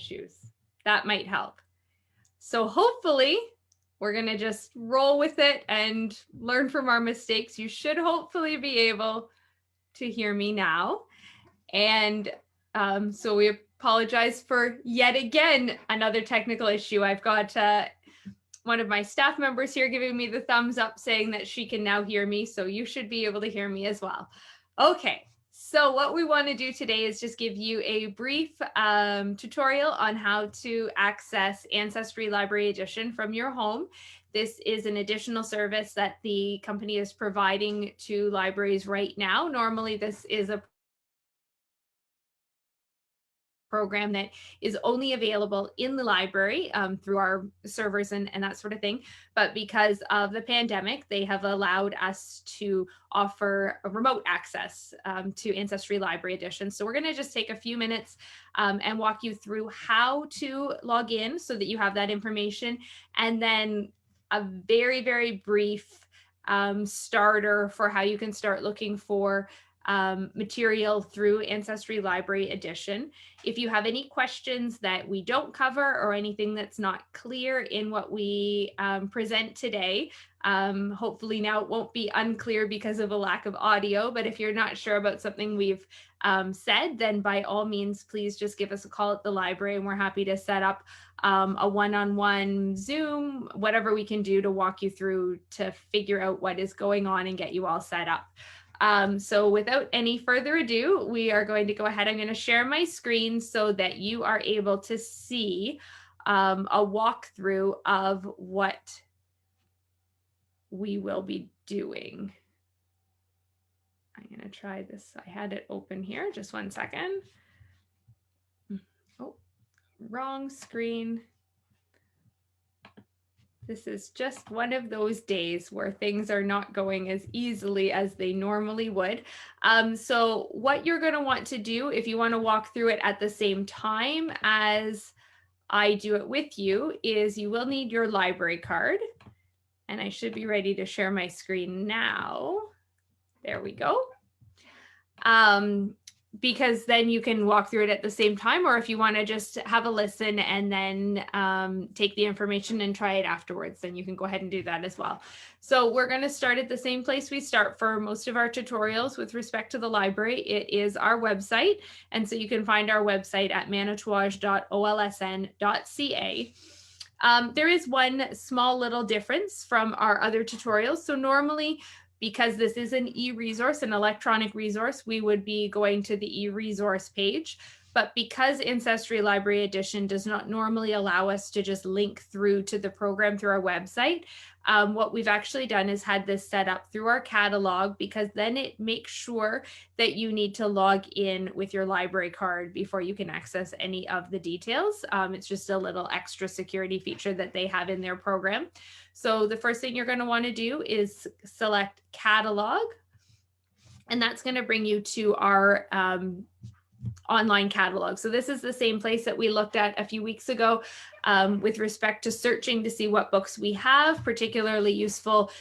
issues. That might help. So hopefully we're going to just roll with it and learn from our mistakes. You should hopefully be able to hear me now. And so we apologize for yet again another technical issue. I've got one of my staff members here giving me the thumbs up saying that she can now hear me. So you should be able to hear me as well. Okay, so what we want to do today is just give you a brief tutorial on how to access Ancestry Library Edition from your home. This is an additional service that the company is providing to libraries right now. Normally, this is a program that is only available in the library through our servers and that sort of thing. But because of the pandemic, they have allowed us to offer a remote access to Ancestry Library Edition. So we're going to just take a few minutes and walk you through how to log in so that you have that information. And then a very, very brief starter for how you can start looking for material through Ancestry Library Edition. If you have any questions that we don't cover or anything that's not clear in what we present today, hopefully now it won't be unclear because of a lack of audio, but if you're not sure about something we've said, then by all means, please just give us a call at the library and we're happy to set up a one-on-one Zoom, whatever we can do to walk you through to figure out what is going on and get you all set up. So without any further ado, we are going to go ahead. I'm going to share my screen so that you are able to see a walkthrough of what we will be doing. I'm going to try this. I had it open here. Just one second. Oh, wrong screen. This is just one of those days where things are not going as easily as they normally would. So what you're going to want to do if you want to walk through it at the same time as I do it with you is you will need your library card. And I should be ready to share my screen now. There we go. Because then you can walk through it at the same time, or if you want to just have a listen and then take the information and try it afterwards, then you can go ahead and do that as well. So we're going to start at the same place we start for most of our tutorials with respect to the library. It is our website. And so you can find our website at manitouage.olsn.ca. There is one small little difference from our other tutorials. So normally, because this is an e-resource, an electronic resource, we would be going to the e-resource page. But because Ancestry Library Edition does not normally allow us to just link through to the program through our website, what we've actually done is had this set up through our catalog, because then it makes sure that you need to log in with your library card before you can access any of the details. It's just a little extra security feature that they have in their program. So the first thing you're going to want to do is select catalog, and that's going to bring you to our online catalog. So this is the same place that we looked at a few weeks ago with respect to searching to see what books we have, particularly useful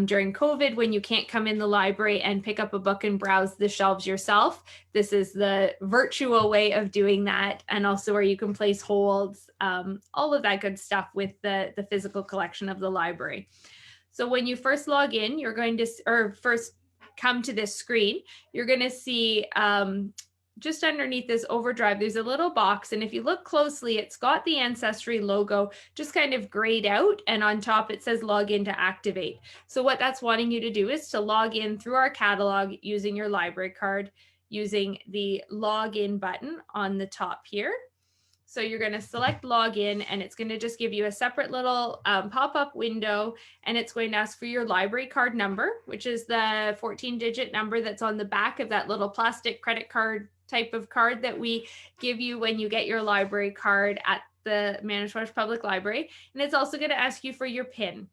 during COVID when you can't come in the library and pick up a book and browse the shelves yourself. This is the virtual way of doing that, and also where you can place holds, all of that good stuff with the physical collection of the library. So when you first log in, you're going to, or first come to this screen, you're going to see just underneath this overdrive, there's a little box. And if you look closely, it's got the Ancestry logo just kind of grayed out. And on top, it says log in to activate. So what that's wanting you to do is to log in through our catalog using your library card, using the login button on the top here. So you're going to select login, and it's going to just give you a separate little pop-up window, and it's going to ask for your library card number, which is the 14-digit number that's on the back of that little plastic credit card type of card that we give you when you get your library card at the Manitouwadge Public Library. And it's also going to ask you for your PIN.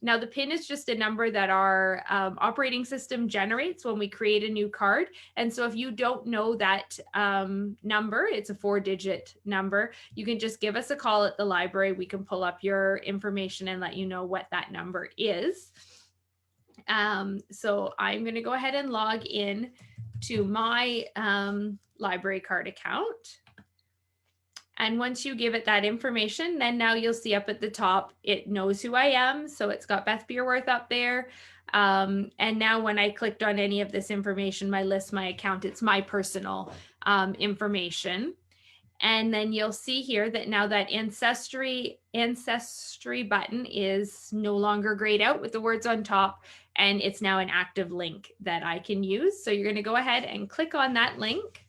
Now, the PIN is just a number that our operating system generates when we create a new card. And so if you don't know that number, it's a 4-digit number, you can just give us a call at the library. We can pull up your information and let you know what that number is. So I'm going to go ahead and log in to my library card account. And once you give it that information, then now you'll see up at the top, it knows who I am. So it's got Beth Beerworth up there. And now when I clicked on any of this information, my list, my account, it's my personal information. And then you'll see here that now that ancestry button is no longer grayed out with the words on top, and it's now an active link that I can use. So you're going to go ahead and click on that link.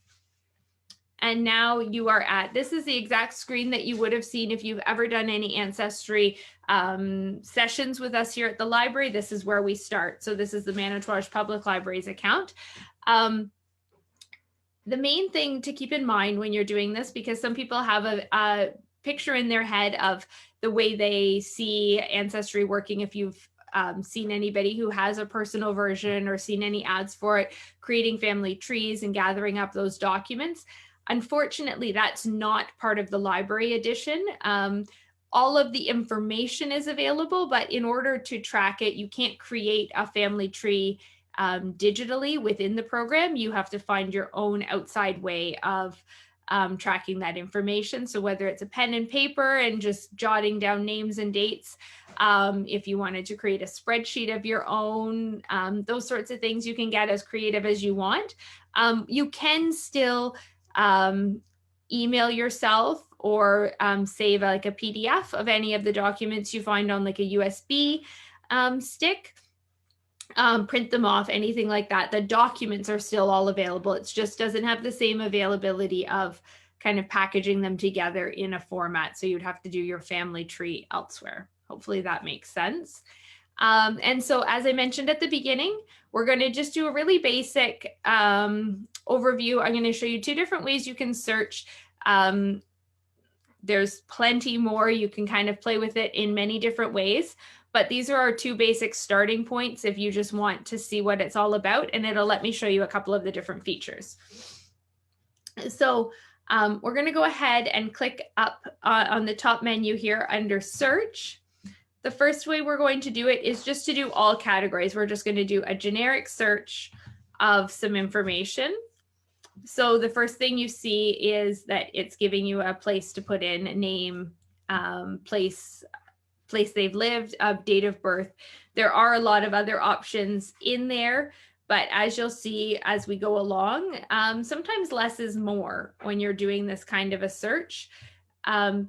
And now you are this is the exact screen that you would have seen if you've ever done any Ancestry sessions with us here at the library. This is where we start. So this is the Manitowoc Public Library's account. The main thing to keep in mind when you're doing this, because some people have a picture in their head of the way they see Ancestry working, if you've seen anybody who has a personal version or seen any ads for it, creating family trees and gathering up those documents. Unfortunately, that's not part of the library edition. All of the information is available, but in order to track it, you can't create a family tree digitally within the program. You have to find your own outside way of tracking that information. So whether it's a pen and paper and just jotting down names and dates, if you wanted to create a spreadsheet of your own, those sorts of things, you can get as creative as you want. You can still email yourself or save like a PDF of any of the documents you find on like a USB stick. Print them off, anything like that. The documents are still all available. It just doesn't have the same availability of kind of packaging them together in a format. So you'd have to do your family tree elsewhere. Hopefully that makes sense. And so as I mentioned at the beginning, we're going to just do a really basic overview. I'm going to show you two different ways you can search. There's plenty more. You can kind of play with it in many different ways. But these are our two basic starting points if you just want to see what it's all about, and it'll let me show you a couple of the different features. So we're going to go ahead and click up on the top menu here under search. The first way we're going to do it is just to do all categories. We're just going to do a generic search of some information. So the first thing you see is that it's giving you a place to put in, name, place they've lived, date of birth. There are a lot of other options in there, but as you'll see as we go along, sometimes less is more when you're doing this kind of a search,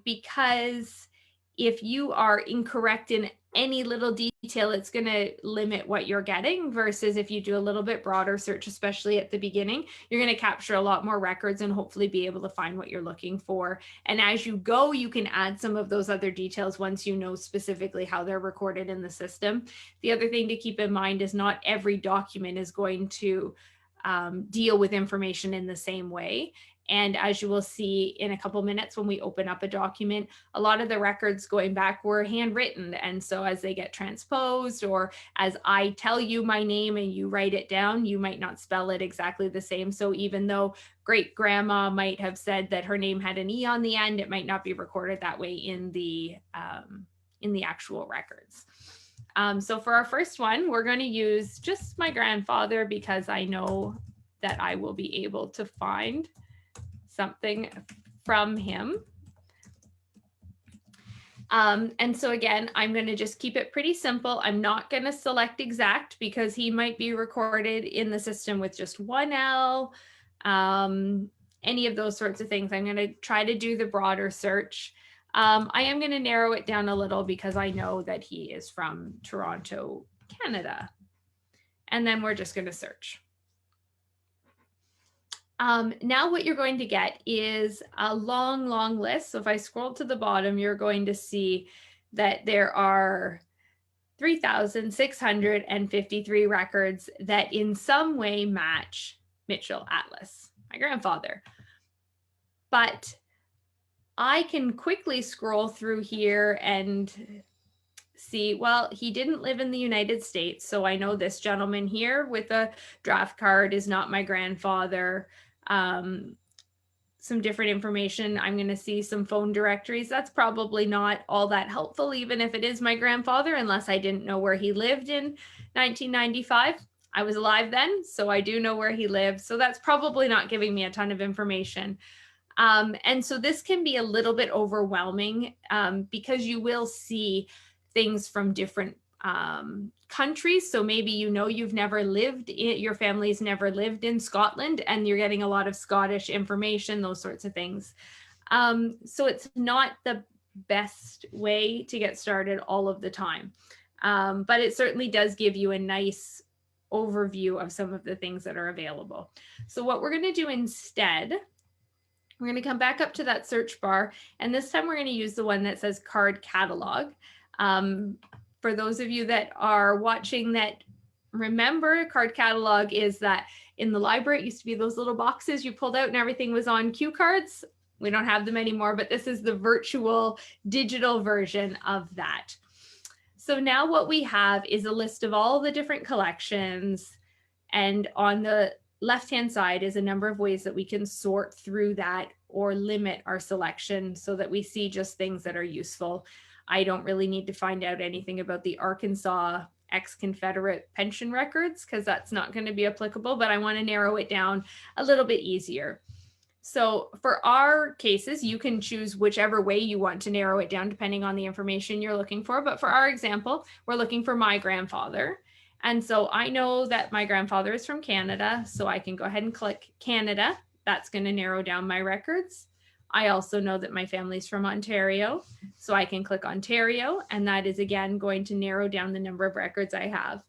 because if you are incorrect in any little detail, it's going to limit what you're getting, versus if you do a little bit broader search, especially at the beginning, you're going to capture a lot more records and hopefully be able to find what you're looking for. And as you go, you can add some of those other details once you know specifically how they're recorded in the system. The other thing to keep in mind is not every document is going to deal with information in the same way. And as you will see in a couple minutes when we open up a document, a lot of the records going back were handwritten. And so as they get transposed, or as I tell you my name and you write it down, you might not spell it exactly the same. So even though great grandma might have said that her name had an E on the end, it might not be recorded that way in the actual records. So for our first one, we're going to use just my grandfather, because I know that I will be able to find something from him. And so again, I'm going to just keep it pretty simple. I'm not going to select exact, because he might be recorded in the system with just one L, any of those sorts of things. I'm going to try to do the broader search. I am going to narrow it down a little because I know that he is from Toronto, Canada. And then we're just going to search. Now what you're going to get is a long list. So if I scroll to the bottom, you're going to see that there are 3,653 records that in some way match Mitchell Atlas, my grandfather. But I can quickly scroll through here and see, well, he didn't live in the United States. So I know this gentleman here with a draft card is not my grandfather. Some different information. I'm going to see some phone directories. That's probably not all that helpful, even if it is my grandfather, unless I didn't know where he lived in 1995. I was alive then, so I do know where he lived. So that's probably not giving me a ton of information. And so this can be a little bit overwhelming because you will see things from different countries. So maybe you've never lived in, your family's never lived in Scotland, and you're getting a lot of Scottish information, those sorts of things. So it's not the best way to get started all of the time. But it certainly does give you a nice overview of some of the things that are available. So what we're going to do instead, we're going to come back up to that search bar, and this time we're going to use the one that says card catalog. For those of you that are watching that remember, card catalog is that in the library, it used to be those little boxes you pulled out and everything was on cue cards. We don't have them anymore, but this is the virtual digital version of that. So now what we have is a list of all the different collections, and on the left-hand side is a number of ways that we can sort through that or limit our selection so that we see just things that are useful. I don't really need to find out anything about the Arkansas ex-Confederate pension records because that's not going to be applicable, but I want to narrow it down a little bit easier. So for our cases, you can choose whichever way you want to narrow it down depending on the information you're looking for. But for our example, we're looking for my grandfather. And so I know that my grandfather is from Canada, so I can go ahead and click Canada. That's going to narrow down my records. I also know that my family's from Ontario, so I can click Ontario, and that is again going to narrow down the number of records I have.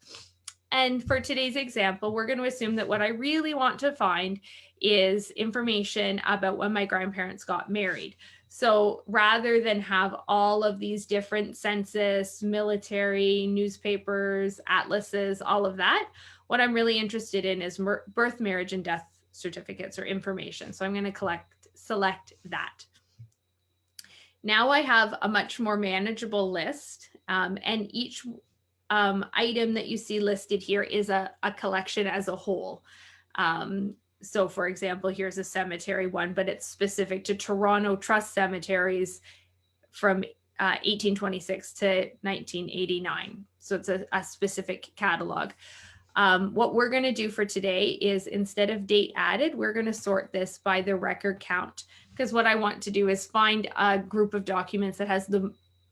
And for today's example, we're going to assume that what I really want to find is information about when my grandparents got married. So rather than have all of these different census, military, newspapers, atlases, all of that, what I'm really interested in is birth, marriage, and death certificates or information. So I'm going to select that. Now I have a much more manageable list, and each item that you see listed here is a collection as a whole. So for example, here's a cemetery one, but it's specific to Toronto Trust cemeteries from 1826 to 1989. So it's a specific catalog. What we're going to do for today is, instead of date added, we're going to sort this by the record count, because what I want to do is find a group of documents that has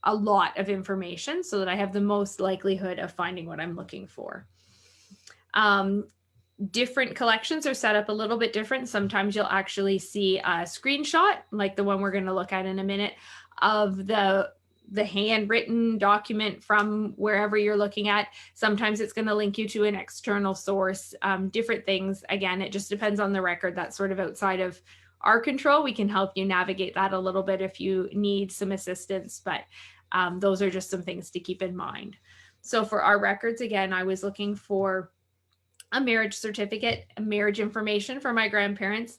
a lot of information so that I have the most likelihood of finding what I'm looking for. Different collections are set up a little bit different. Sometimes you'll actually see a screenshot, like the one we're going to look at in a minute, of the handwritten document from wherever you're looking at. Sometimes it's going to link you to an external source, different things. Again, it just depends on the record. That's sort of outside of our control. We can help you navigate that a little bit if you need some assistance, but those are just some things to keep in mind. So for our records, again, I was looking for a marriage certificate, marriage information for my grandparents.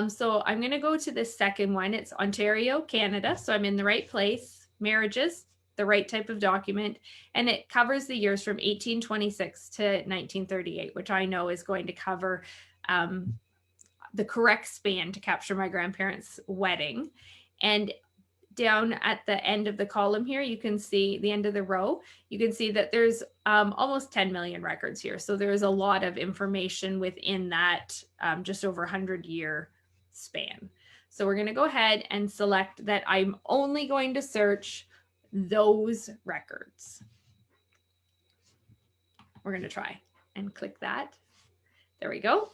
So I'm going to go to the second one. It's Ontario, Canada. So I'm in the right place. Marriages, the right type of document. And it covers the years from 1826 to 1938, which I know is going to cover the correct span to capture my grandparents' wedding. And down at the end of the column here, you can see the end of the row, you can see that there's almost 10 million records here. So there's a lot of information within that just over 100-year span. So we're going to go ahead and select that I'm only going to search those records. We're going to try and click that. There we go.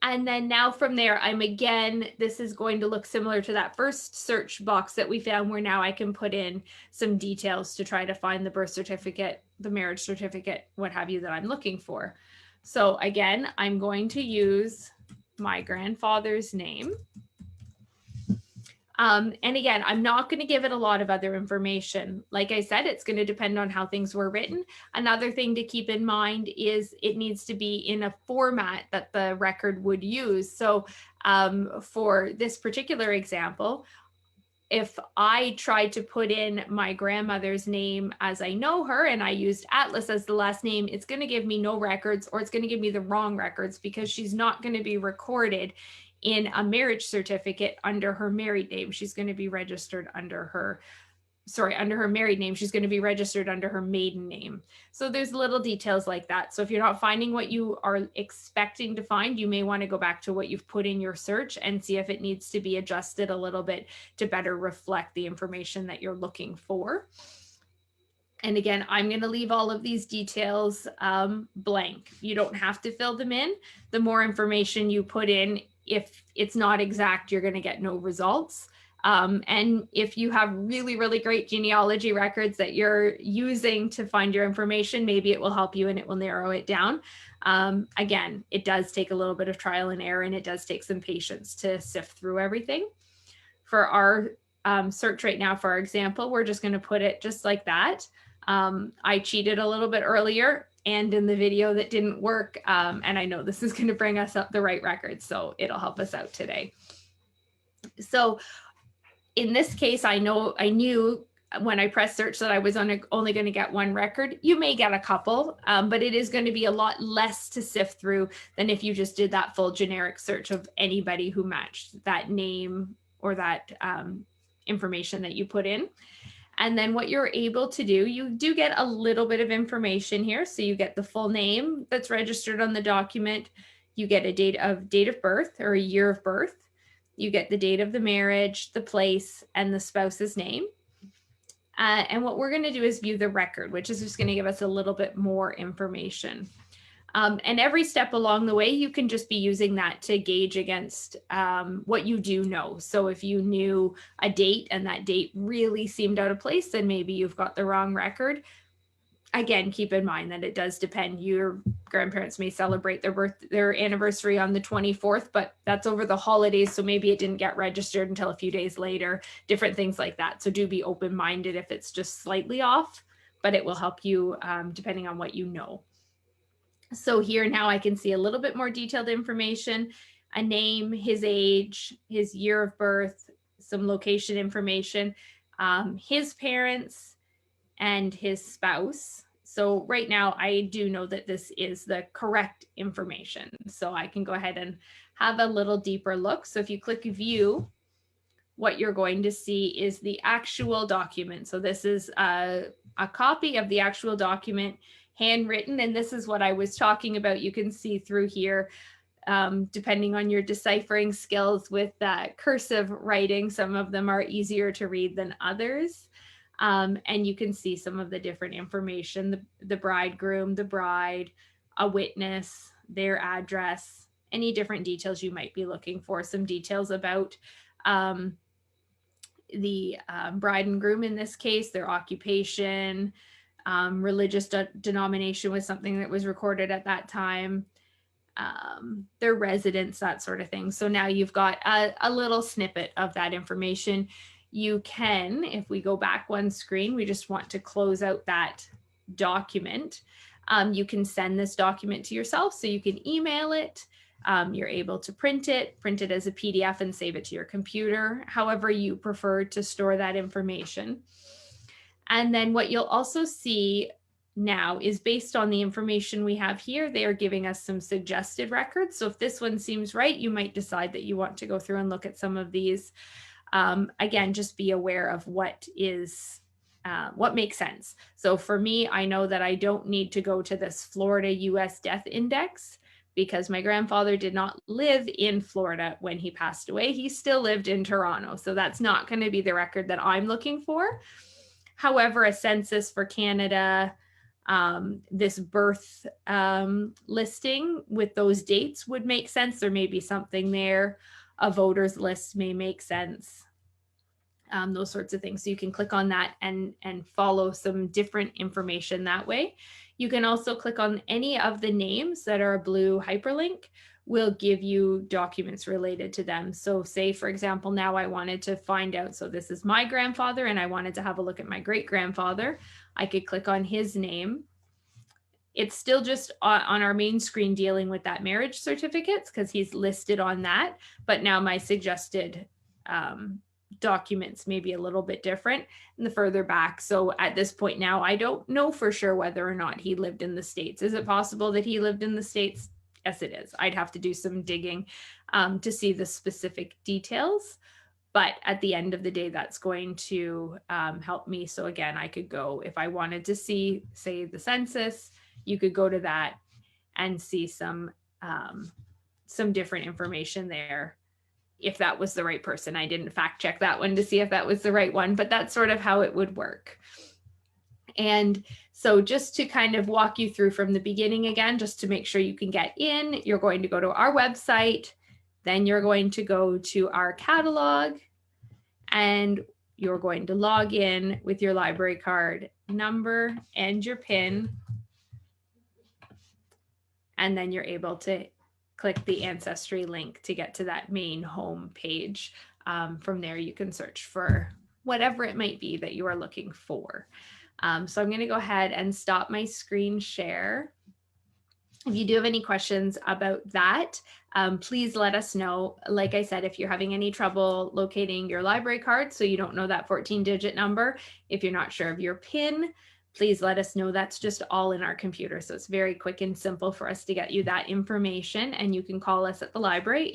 And then now from there, this is going to look similar to that first search box that we found, where now I can put in some details to try to find the birth certificate, the marriage certificate, what have you, that I'm looking for. So again, I'm going to use my grandfather's name. And again, I'm not going to give it a lot of other information. Like I said, it's going to depend on how things were written. Another thing to keep in mind is it needs to be in a format that the record would use. So for this particular example, if I tried to put in my grandmother's name as I know her and I used Atlas as the last name, it's going to give me no records, or it's going to give me the wrong records, because she's not going to be recorded in a marriage certificate under her married name. She's going to be registered under her under her married name, she's going to be registered under her maiden name. So there's little details like that. So if you're not finding what you are expecting to find, you may want to go back to what you've put in your search and see if it needs to be adjusted a little bit to better reflect the information that you're looking for. And again, I'm going to leave all of these details blank. You don't have to fill them in. The more information you put in, if it's not exact, you're going to get no results. And if you have really, really great genealogy records that you're using to find your information, maybe it will help you and it will narrow it down. Again, it does take a little bit of trial and error, and it does take some patience to sift through everything. For our search right now, for our example, we're just going to put it just like that. I cheated a little bit earlier and in the video that didn't work. And I know this is going to bring us up the right record, so it'll help us out today. So in this case, I knew when I pressed search that I was only going to get one record. You may get a couple, but it is going to be a lot less to sift through than if you just did that full generic search of anybody who matched that name or that information that you put in. And then what you're able to do, you do get a little bit of information here. So you get the full name that's registered on the document. You get a date of birth or a year of birth. You get the date of the marriage, the place, and the spouse's name. And what we're going to do is view the record, which is just going to give us a little bit more information. And every step along the way, you can just be using that to gauge against what you do know. So if you knew a date and that date really seemed out of place, then maybe you've got the wrong record. Again, keep in mind that it does depend. Your grandparents may celebrate their anniversary on the 24th, but that's over the holidays. So maybe it didn't get registered until a few days later, different things like that. So do be open-minded if it's just slightly off, but it will help you depending on what you know. So here now I can see a little bit more detailed information, a name, his age, his year of birth, some location information, his parents, and his spouse. So right now I do know that this is the correct information. So I can go ahead and have a little deeper look. So if you click view, what you're going to see is the actual document. So this is a copy of the actual document, handwritten, and this is what I was talking about. You can see through here, depending on your deciphering skills with cursive writing, some of them are easier to read than others. And you can see some of the different information, the bridegroom, the bride, a witness, their address, any different details you might be looking for, some details about the bride and groom in this case, their occupation, religious denomination was something that was recorded at that time, their residence, that sort of thing. So now you've got a little snippet of that information. You can, if we go back one screen, we just want to close out that document. You can send this document to yourself, so you can email it. You're able to print it as a PDF and save it to your computer, however you prefer to store that information. And then what you'll also see now is based on the information we have here, they are giving us some suggested records. So if this one seems right, you might decide that you want to go through and look at some of these. Again, just be aware of what makes sense. So for me, I know that I don't need to go to this Florida US death index because my grandfather did not live in Florida when he passed away. He still lived in Toronto. So that's not going to be the record that I'm looking for. However, a census for Canada, this birth listing with those dates would make sense. There may be something there. A voters list may make sense. Those sorts of things. So you can click on that and follow some different information that way. You can also click on any of the names that are a blue hyperlink, will give you documents related to them. So say, for example, now I wanted to find out, so this is my grandfather and I wanted to have a look at my great grandfather. I could click on his name. It's still just on our main screen dealing with that marriage certificates because he's listed on that. But now my suggested documents may be a little bit different and the further back. So at this point now, I don't know for sure whether or not he lived in the States. Is it possible that he lived in the States? Yes, it is. I'd have to do some digging to see the specific details. But at the end of the day, that's going to help me. So again, I could go, if I wanted to see, say, the census, you could go to that and see some different information there if that was the right person. I didn't fact check that one to see if that was the right one, but that's sort of how it would work. And so just to kind of walk you through from the beginning again, just to make sure you can get in, you're going to go to our website, then you're going to go to our catalog, and you're going to log in with your library card number and your PIN. And then you're able to click the Ancestry link to get to that main home page. From there, you can search for whatever it might be that you are looking for. So I'm going to go ahead and stop my screen share. If you do have any questions about that, please let us know. Like I said, if you're having any trouble locating your library card, so you don't know that 14-digit number, if you're not sure of your PIN, please let us know. That's just all in our computer. So it's very quick and simple for us to get you that information. And you can call us at the library,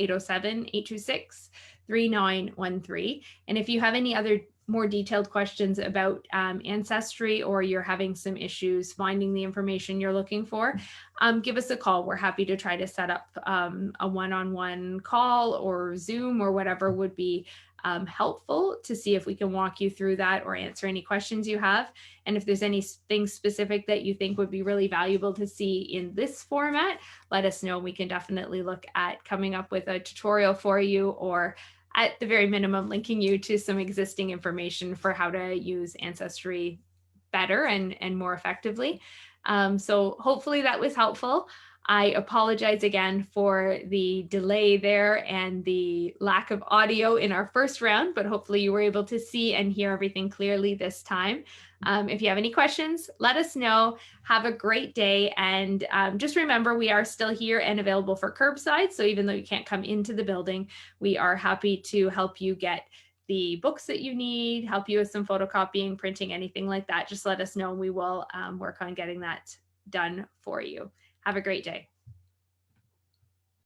807-826-3913. And if you have any other more detailed questions about Ancestry, or you're having some issues finding the information you're looking for, give us a call. We're happy to try to set up a one-on-one call or Zoom or whatever would be helpful to see if we can walk you through that or answer any questions you have. And if there's anything specific that you think would be really valuable to see in this format, let us know. We can definitely look at coming up with a tutorial for you, or at the very minimum, linking you to some existing information for how to use Ancestry better and more effectively. So hopefully that was helpful. I apologize again for the delay there and the lack of audio in our first round, but hopefully you were able to see and hear everything clearly this time. If you have any questions, let us know. Have a great day. And just remember, we are still here and available for curbside. So even though you can't come into the building, we are happy to help you get the books that you need, help you with some photocopying, printing, anything like that. Just let us know. We will work on getting that done for you. Have a great day.